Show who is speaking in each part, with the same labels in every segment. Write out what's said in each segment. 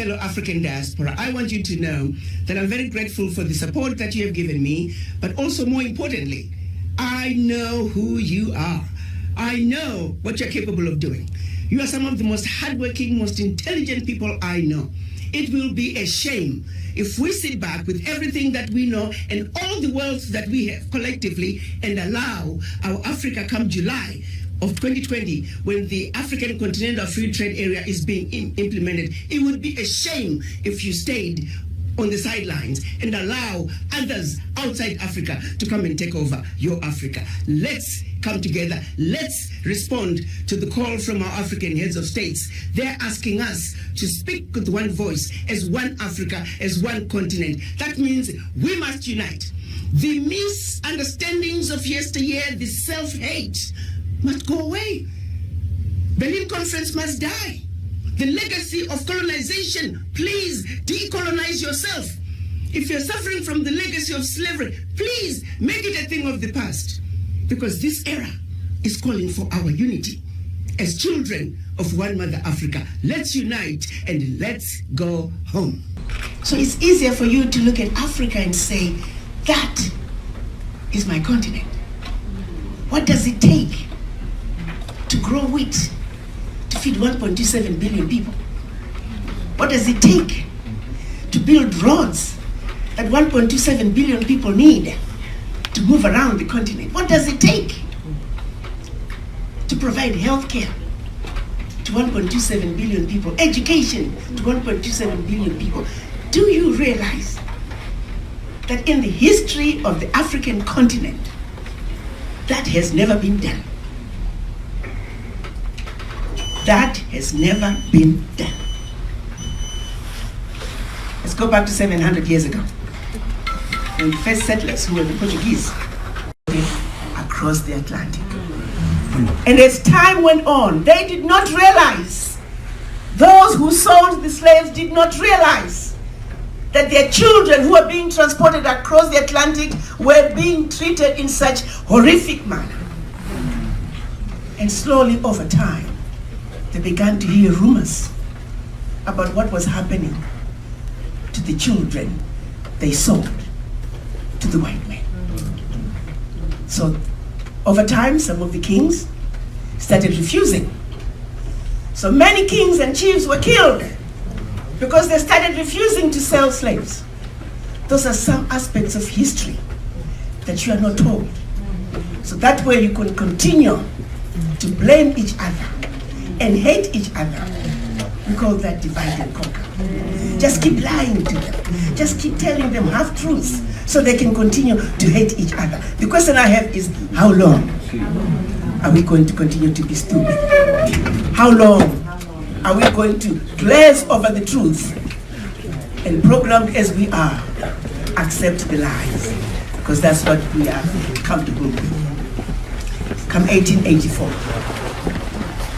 Speaker 1: fellow African diaspora, I want you to know that I'm very grateful for the support that you have given me, but also more importantly, I know who you are. I know what you're capable of doing. You are some of the most hardworking, most intelligent people I know. It will be a shame if we sit back with everything that we know and all the wealth that we have collectively and allow our Africa come July of 2020, when the African Continental Free Trade Area is being implemented. It would be a shame if you stayed on the sidelines and allow others outside Africa to come and take over your Africa. Let's come together. Let's respond to the call from our African heads of states. They're asking us to speak with one voice, as one Africa, as one continent. That means we must unite. The misunderstandings of yesteryear, the self-hate must go away. Berlin Conference must die. The legacy of colonization, please decolonize yourself. If you're suffering from the legacy of slavery, please make it a thing of the past. Because this era is calling for our unity. As children of one mother Africa, let's unite and let's go home. So it's easier for you to look at Africa and say, that is my continent. What does it take to grow wheat, to feed 1.27 billion people? What does it take to build roads that 1.27 billion people need to move around the continent? What does it take to provide health care to 1.27 billion people, education to 1.27 billion people? Do you realize that in the history of the African continent, that has never been done? That has never been done. Let's go back to 700 years ago, when the first settlers, who were the Portuguese, across the Atlantic. And as time went on, they did not realize, those who sold the slaves did not realize that their children who were being transported across the Atlantic were being treated in such horrific manner. And slowly over time, they began to hear rumors about what was happening to the children they sold to the white men. So over time, some of the kings started refusing. So many kings and chiefs were killed because they started refusing to sell slaves. Those are some aspects of history that you are not told. So that way you can continue to blame each other and hate each other. We call that divide and conquer. Just keep lying to them. Just keep telling them half-truths so they can continue to hate each other. The question I have is, how long are we going to continue to be stupid? How long are we going to glaze over the truth and, programmed as we are, accept the lies? Because that's what we are comfortable with. Come 1884.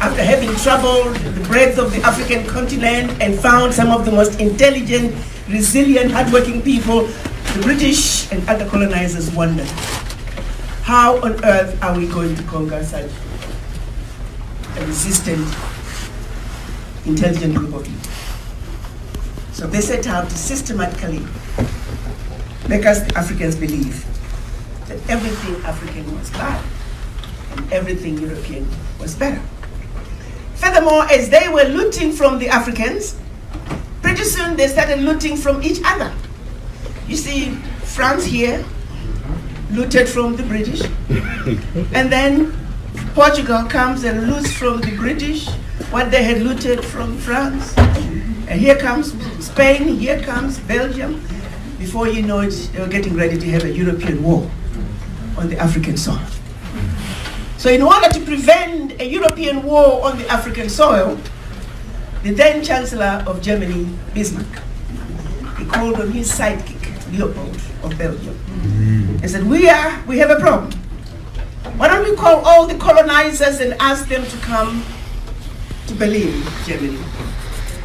Speaker 1: After having traveled the breadth of the African continent and found some of the most intelligent, resilient, hardworking people, the British and other colonizers wondered, how on earth are we going to conquer such a resistant, intelligent group of people? So they set out to systematically make us, the Africans, believe that everything African was bad and everything European was better. Furthermore, as they were looting from the Africans, pretty soon they started looting from each other. You see, France here looted from the British, and then Portugal comes and loots from the British what they had looted from France. And here comes Spain, here comes Belgium. Before you know it, they were getting ready to have a European war on the African soil. So in order to prevent a European war on the African soil, the then Chancellor of Germany, Bismarck, he called on his sidekick, Leopold of Belgium, and said, we have a problem. Why don't we call all the colonizers and ask them to come to Berlin, Germany?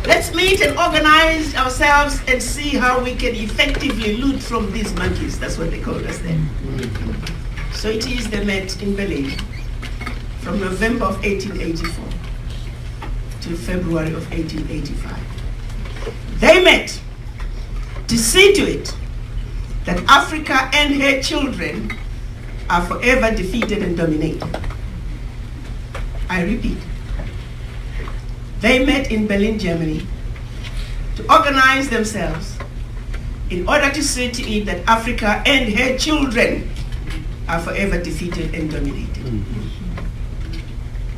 Speaker 1: Let's meet and organize ourselves and see how we can effectively loot from these monkeys. That's what they called us then. So it is they met in Berlin from November of 1884 to February of 1885. They met to see to it that Africa and her children are forever defeated and dominated. I repeat, they met in Berlin, Germany, to organize themselves in order to see to it that Africa and her children are forever defeated and dominated.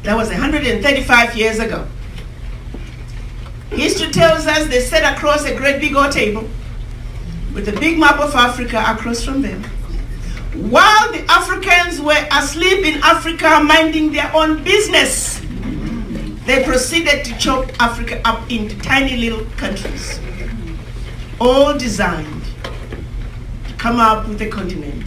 Speaker 1: That was 135 years ago. History tells us they sat across a great big old table with a big map of Africa across from them. While the Africans were asleep in Africa minding their own business, they proceeded to chop Africa up into tiny little countries, all designed to come up with a continent